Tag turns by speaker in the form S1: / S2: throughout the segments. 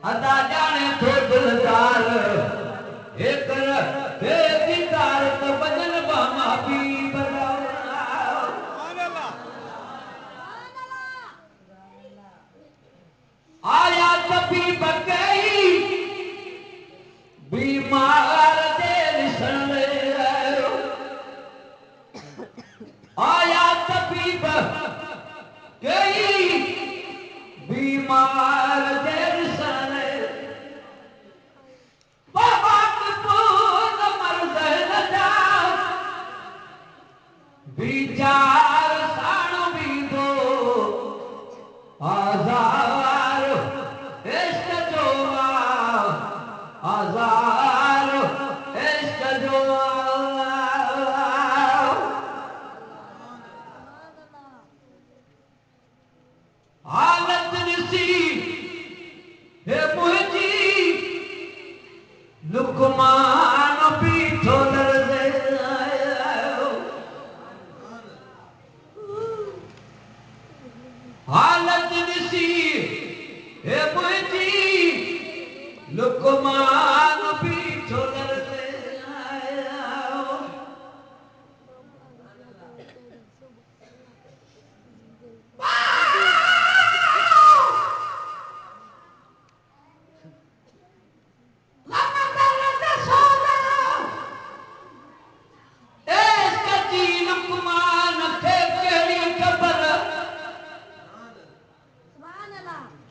S1: अदा जाने तो दिलदार एक बेदिकार तो बजन बामा भी बजाओ आया तभी बकई बीमार दे निसन आया तभी बकई बीमार दे निसन बात पून मर्द न जा विचार साणु भी दो आजार इश्क जो आजार इश्क जो हालत निसी है मुझी लुकमान पीठो लड़े हालत निसी है मुझी लुकमान पीठो लड़े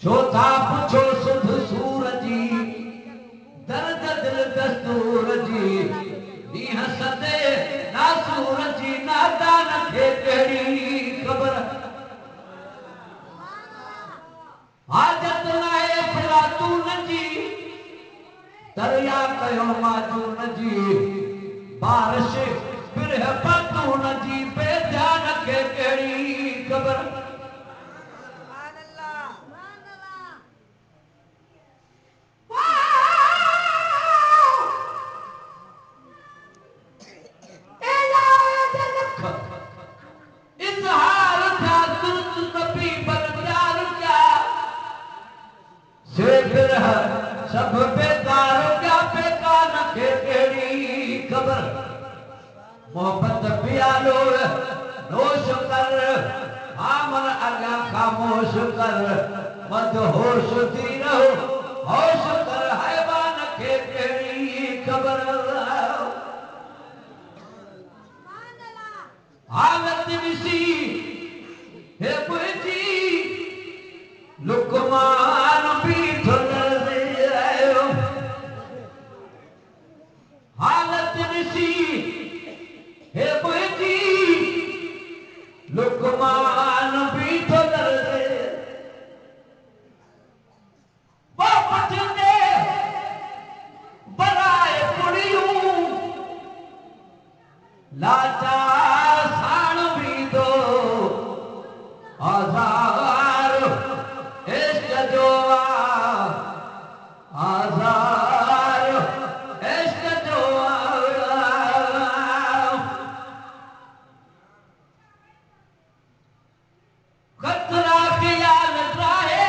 S1: चौथा पुछो सुध सूरजी दर्द दिल दस्तूर जी दीह सदे ना सूरजी नादान खे कहिड़ी ख़बर हाजत नाहे फलातून जी दरिया कयो माजून जी बारिश बिरह पातून जी बेजान खे कहिड़ी ख़बर सब बेकार क्या बेकार के तेरी खबर मोहब्बत पियालो नोश कर आमन अगा खामोश कर मत होश थी रहो होश कर हैवान के तेरी खबर हालत विसी है बुझी लुकमान पीठ हालत निसी है मुझी लुकमान भी तो दर्दे बापट ने बराए पुड़ियों लाचार साण भी दो आजार इश्क जो आजार इश्क जो खतरा ख्याल राहे